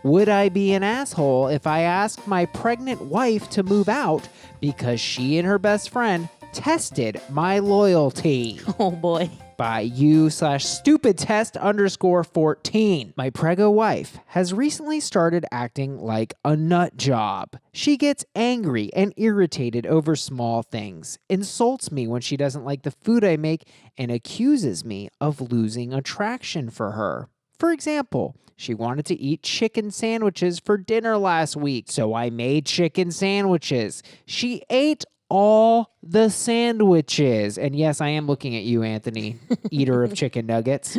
Would I be an asshole if I asked my pregnant wife to move out because she and her best friend tested my loyalty? Oh, boy. By you/stupidtest_14. My prego wife has recently started acting like a nut job. She gets angry and irritated over small things, insults me when she doesn't like the food I make, and accuses me of losing attraction for her. For example, she wanted to eat chicken sandwiches for dinner last week, so I made chicken sandwiches. She ate all the sandwiches. And yes, I am looking at you, Anthony, eater of chicken nuggets.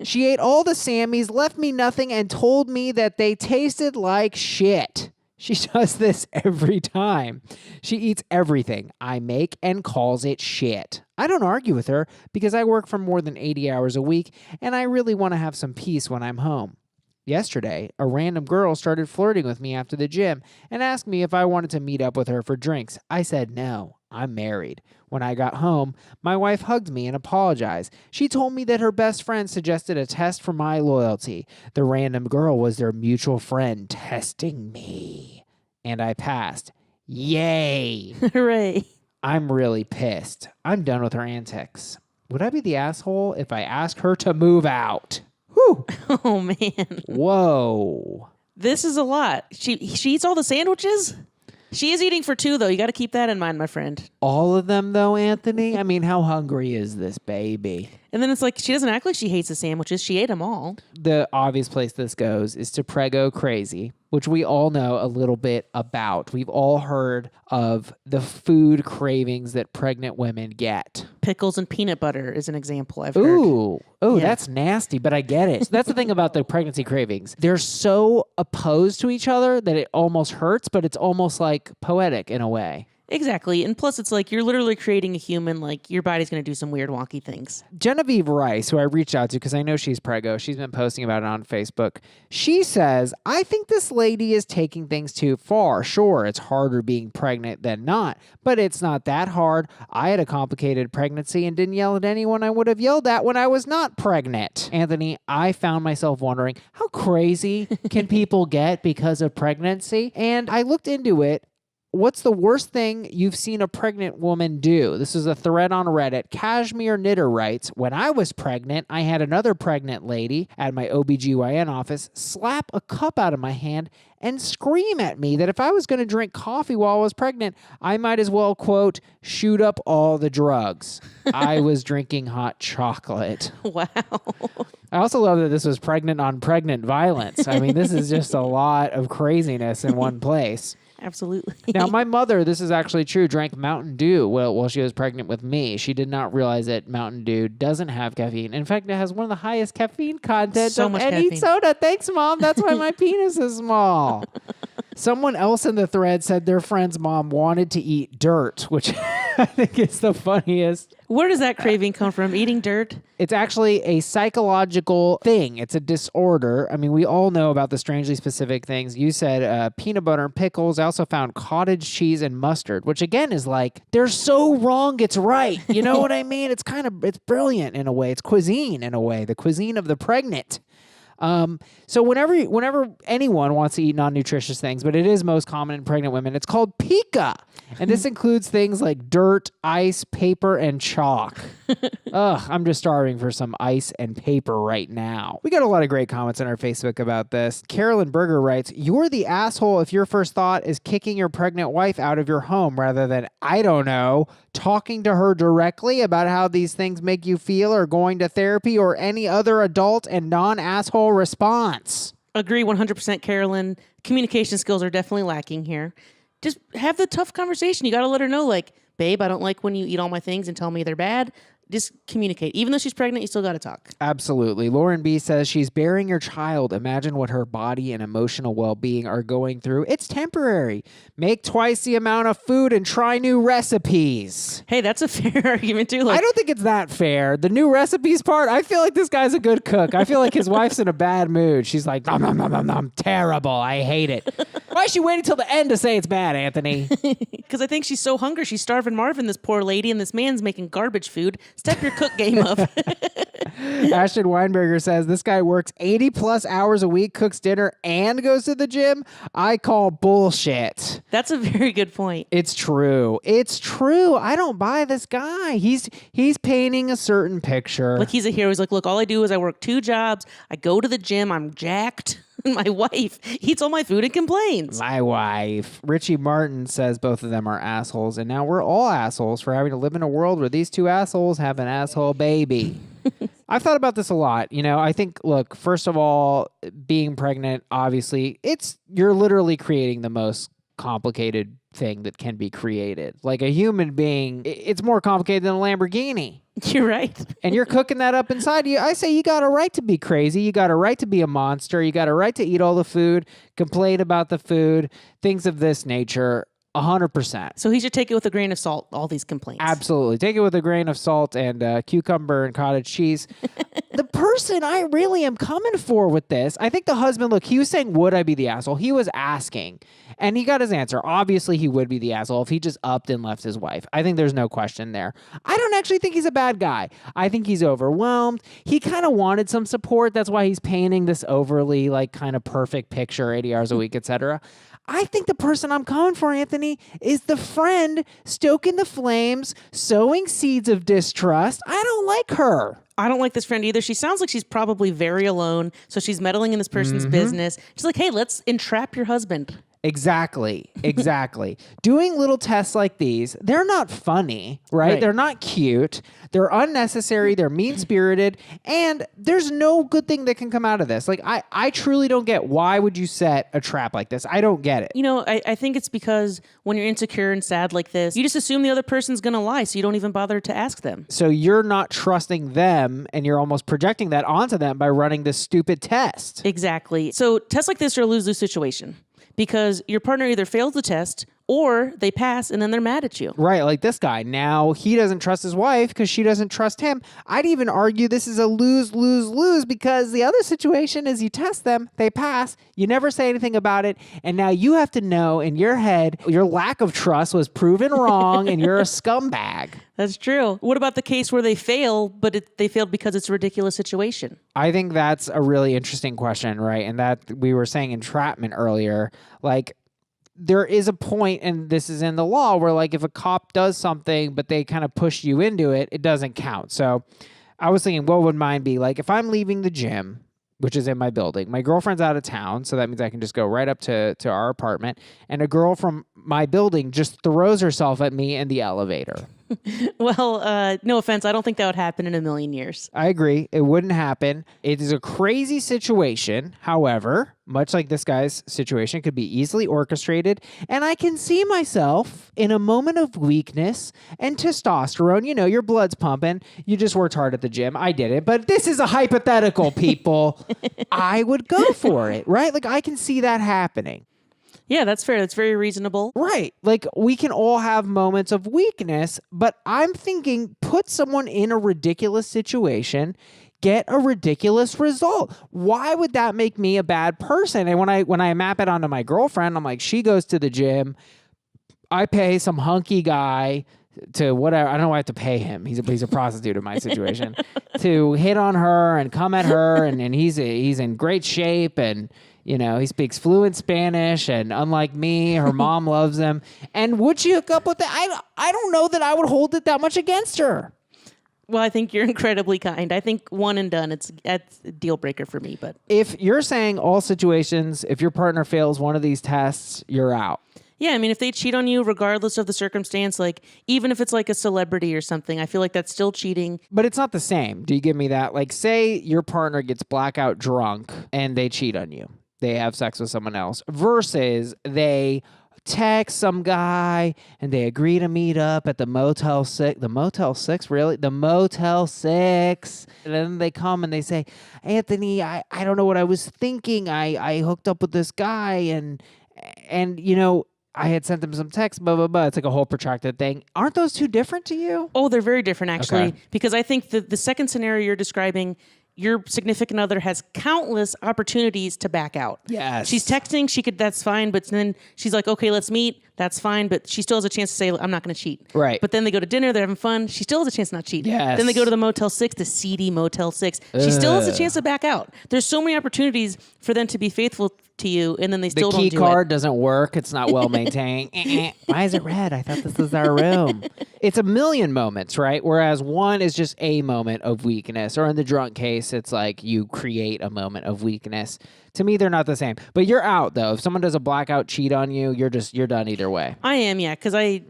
She ate all the Sammies, left me nothing, and told me that they tasted like shit. She does this every time. She eats everything I make and calls it shit. I don't argue with her because I work for more than 80 hours a week, and I really want to have some peace when I'm home. Yesterday, a random girl started flirting with me after the gym and asked me if I wanted to meet up with her for drinks. I said no, I'm married. When I got home, my wife hugged me and apologized. She told me that her best friend suggested a test for my loyalty. The random girl was their mutual friend testing me. And I passed. Yay! Hooray. I'm really pissed. I'm done with her antics. Would I be the asshole if I asked her to move out? Whew. Oh, man. Whoa. This is a lot. She eats all the sandwiches? She is eating for two, though. You got to keep that in mind, my friend. All of them, though, Anthony? I mean, how hungry is this baby? And then it's like, she doesn't act like she hates the sandwiches. She ate them all. The obvious place this goes is to Prego Crazy, which we all know a little bit about. We've all heard of the food cravings that pregnant women get. Pickles and peanut butter is an example I've heard. Ooh, Yeah. That's nasty, but I get it. So that's the thing about the pregnancy cravings. They're so opposed to each other that it almost hurts, but it's almost like poetic in a way. Exactly. And plus, it's like you're literally creating a human, like your body's going to do some weird wonky things. Genevieve Rice, who I reached out to because I know she's Prego, she's been posting about it on Facebook. She says, I think this lady is taking things too far. Sure, it's harder being pregnant than not, but it's not that hard. I had a complicated pregnancy and didn't yell at anyone I would have yelled at when I was not pregnant. Anthony, I found myself wondering, how crazy can people get because of pregnancy? And I looked into it. What's the worst thing you've seen a pregnant woman do? This is a thread on Reddit. Cashmere Knitter writes, when I was pregnant, I had another pregnant lady at my OBGYN office slap a cup out of my hand and scream at me that if I was going to drink coffee while I was pregnant, I might as well, quote, shoot up all the drugs. I was drinking hot chocolate. Wow. I also love that this was pregnant on pregnant violence. I mean, this is just a lot of craziness in one place. Absolutely. Now, my mother, this is actually true, drank Mountain Dew while she was pregnant with me. She did not realize that Mountain Dew doesn't have caffeine. In fact, it has one of the highest caffeine content of any soda. Thanks, Mom. That's why my penis is small. Someone else in the thread said their friend's mom wanted to eat dirt, which I think is the funniest. Where does that craving come from? Eating dirt? It's actually a psychological thing. It's a disorder. I mean, we all know about the strangely specific things. You said peanut butter and pickles. I also found cottage cheese and mustard, which again is like, they're so wrong, it's right. You know what I mean? It's brilliant in a way. It's cuisine in a way, the cuisine of the pregnant. So whenever anyone wants to eat non-nutritious things, but it is most common in pregnant women, it's called pica. And this includes things like dirt, ice, paper, and chalk. Ugh, I'm just starving for some ice and paper right now. We got a lot of great comments on our Facebook about this. Carolyn Berger writes, you're the asshole if your first thought is kicking your pregnant wife out of your home rather than, I don't know, talking to her directly about how these things make you feel or going to therapy or any other adult and non-asshole response. Agree 100%, Carolyn. Communication skills are definitely lacking here. Just have the tough conversation. You got to let her know, like, babe, I don't like when you eat all my things and tell me they're bad. Just communicate. Even though she's pregnant, you still got to talk. Absolutely. Lauren B. says she's bearing your child. Imagine what her body and emotional well-being are going through. It's temporary. Make twice the amount of food and try new recipes. Hey, that's a fair argument too. I don't think it's that fair. The new recipes part, I feel like this guy's a good cook. I feel like his wife's in a bad mood. She's like, nom, nom, nom, nom, nom, terrible. I hate it. Why is she waiting till the end to say it's bad, Anthony? Because I think she's so hungry. She's starving Marvin, this poor lady, and this man's making garbage food. Step your cook game up. Ashton Weinberger says this guy works 80 plus hours a week, cooks dinner, and goes to the gym. I call bullshit. That's a very good point. It's true. It's true. I don't buy this guy. He's painting a certain picture. Like he's a hero. He's like, look, all I do is I work 2 jobs. I go to the gym. I'm jacked. And my wife eats all my food and complains. My wife. Richie Martin says both of them are assholes, and now we're all assholes for having to live in a world where these 2 assholes have an asshole baby. I've thought about this a lot. You know, I think, look, first of all, being pregnant, obviously, you're literally creating the most complicated thing that can be created. Like a human being, it's more complicated than a Lamborghini. You're right. And you're cooking that up inside you. I say you got a right to be crazy. You got a right to be a monster. You got a right to eat all the food, complain about the food, things of this nature. 100%. So he should take it with a grain of salt, all these complaints. Absolutely. Take it with a grain of salt and cucumber and cottage cheese. The person I really am coming for with this, I think the husband, look, he was saying, would I be the asshole? He was asking, and he got his answer. Obviously, he would be the asshole if he just upped and left his wife. I think there's no question there. I don't actually think he's a bad guy. I think he's overwhelmed. He kind of wanted some support. That's why he's painting this overly, like, kind of perfect picture, 80 hours a week, etc. I think the person I'm coming for, Anthony, is the friend stoking the flames, sowing seeds of distrust. I don't like her. I don't like this friend either. She sounds like she's probably very alone. So she's meddling in this person's business. She's like, hey, let's entrap your husband. Exactly. Doing little tests like these, they're not funny, right? They're not cute. They're unnecessary. They're mean-spirited. And there's no good thing that can come out of this. Like, I truly don't get why would you set a trap like this? I don't get it. You know, I think it's because when you're insecure and sad like this, you just assume the other person's going to lie, so you don't even bother to ask them. So you're not trusting them, and you're almost projecting that onto them by running this stupid test. Exactly. So tests like this are a lose-lose situation. Because your partner either fails the test or they pass and then they're mad at you. Right, like this guy. Now he doesn't trust his wife because she doesn't trust him. I'd even argue this is a lose-lose-lose because the other situation is you test them, they pass, you never say anything about it, and now you have to know in your head your lack of trust was proven wrong and you're a scumbag. That's true. What about the case where they fail, but they failed because it's a ridiculous situation? I think that's a really interesting question, right? And that we were saying entrapment earlier, like there is a point, and this is in the law, where like if a cop does something, but they kind of push you into it, it doesn't count. So I was thinking, what would mine be? Like if I'm leaving the gym, which is in my building, my girlfriend's out of town, so that means I can just go right up to our apartment, and a girl from my building just throws herself at me in the elevator. Well, no offense. I don't think that would happen in a million years. I agree. It wouldn't happen. It is a crazy situation. However, much like this guy's situation, could be easily orchestrated. And I can see myself in a moment of weakness and testosterone. You know, your blood's pumping. You just worked hard at the gym. I did it. But this is a hypothetical, people. I would go for it, right? Like, I can see that happening. Yeah, that's fair. That's very reasonable. Right. Like, we can all have moments of weakness, but I'm thinking put someone in a ridiculous situation, get a ridiculous result. Why would that make me a bad person? And when I map it onto my girlfriend, I'm like, she goes to the gym. I pay some hunky guy to whatever. I don't know why I have to pay him. He's a prostitute in my situation to hit on her and come at her. And he's in great shape, and you know, he speaks fluent Spanish, and unlike me, her mom loves him. And would she hook up with that? I don't know that I would hold it that much against her. Well, I think you're incredibly kind. I think one and done, that's a deal breaker for me. But if you're saying all situations, if your partner fails one of these tests, you're out. Yeah, I mean, if they cheat on you, regardless of the circumstance, like even if it's like a celebrity or something, I feel like that's still cheating. But it's not the same. Do you give me that? Like, say your partner gets blackout drunk and they cheat on you. They have sex with someone else versus they text some guy and they agree to meet up at the Motel 6. The Motel 6, really? The Motel 6. And then they come and they say, Anthony, I don't know what I was thinking. I hooked up with this guy and you know, I had sent him some text, blah, blah, blah. It's like a whole protracted thing. Aren't those two different to you? Oh, they're very different, actually. Okay. Because I think the second scenario you're describing, your significant other has countless opportunities to back out. Yes. She's texting, that's fine, but then she's like, okay, let's meet. That's fine, but she still has a chance to say, I'm not going to cheat. Right. But then they go to dinner, they're having fun. She still has a chance to not cheat. Yes. Then they go to the Motel 6, the seedy Motel 6. She still has a chance to back out. There's so many opportunities for them to be faithful to you, and then they still don't do it. The key card doesn't work. It's not well maintained. Why is it red? I thought this was our room. It's a million moments, right? Whereas one is just a moment of weakness. Or in the drunk case, it's like you create a moment of weakness. To me, they're not the same. But you're out, though. If someone does a blackout cheat on you, you're done either way. I am, yeah, because I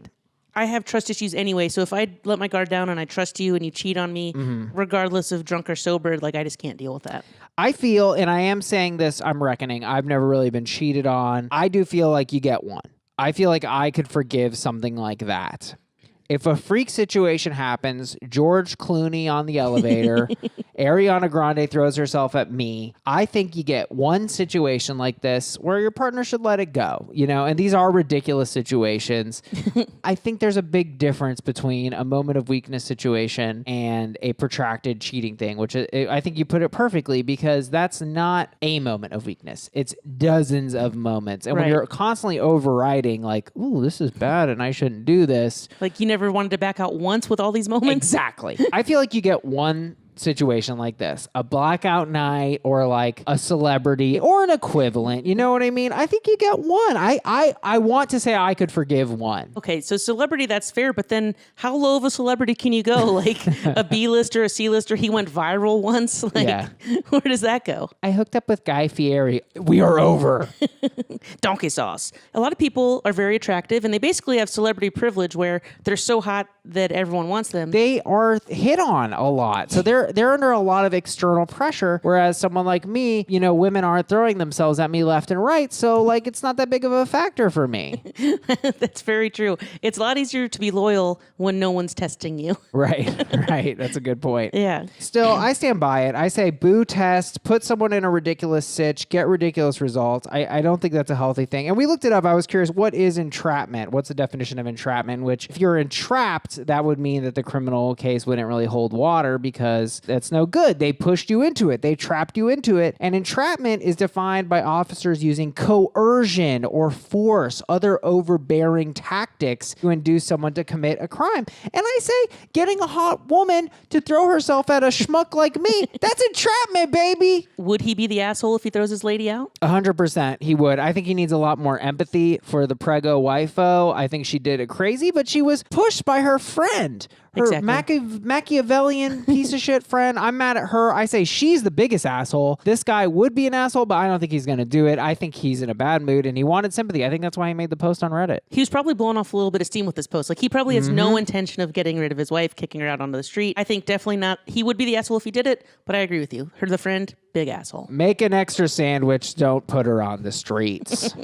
have trust issues anyway. So if I let my guard down and I trust you and you cheat on me, regardless of drunk or sober, like I just can't deal with that. I feel, and I am saying this, I'm reckoning, I've never really been cheated on. I do feel like you get one. I feel like I could forgive something like that. If a freak situation happens, George Clooney on the elevator, Ariana Grande throws herself at me, I think you get one situation like this where your partner should let it go, and these are ridiculous situations. I think there's a big difference between a moment of weakness situation and a protracted cheating thing, which I think you put it perfectly, because that's not a moment of weakness. It's dozens of moments. And when you're constantly overriding like, ooh, this is bad and I shouldn't do this. Like you never wanted to back out once with all these moments? Exactly. I feel like you get one situation like this, a blackout night or like a celebrity or an equivalent. You know what I mean? I think you get one. I want to say I could forgive one. Okay, so celebrity, that's fair, but then how low of a celebrity can you go? Like a B-lister, a C-lister, he went viral once? Like, where does that go? I hooked up with Guy Fieri. We are over. Donkey sauce. A lot of people are very attractive, and they basically have celebrity privilege where they're so hot that everyone wants them. They are hit on a lot. So they're under a lot of external pressure, whereas someone like me, women aren't throwing themselves at me left and right, so like it's not that big of a factor for me. That's very true. It's a lot easier to be loyal when no one's testing you. Right. That's a good point. Yeah. Still, I stand by it. I say boo test, put someone in a ridiculous sitch, get ridiculous results. I don't think that's a healthy thing. And we looked it up. I was curious, what is entrapment? What's the definition of entrapment? Which, if you're entrapped, that would mean that the criminal case wouldn't really hold water, because that's no good. They pushed you into it. They trapped you into it. And entrapment is defined by officers using coercion or force, other overbearing tactics to induce someone to commit a crime. And I say getting a hot woman to throw herself at a schmuck like me, that's entrapment, baby. Would he be the asshole if he throws his lady out? 100% he would. I think he needs a lot more empathy for the prego wifo. I think she did it crazy, but she was pushed by her friend. Her Machiavellian piece of shit friend. I'm mad at her. I say she's the biggest asshole. This guy would be an asshole, but I don't think he's going to do it. I think he's in a bad mood and he wanted sympathy. I think that's why he made the post on Reddit. He was probably blowing off a little bit of steam with this post. Like he probably has no intention of getting rid of his wife, kicking her out onto the street. I think definitely not. He would be the asshole if he did it, but I agree with you. Her, the friend, big asshole. Make an extra sandwich. Don't put her on the streets.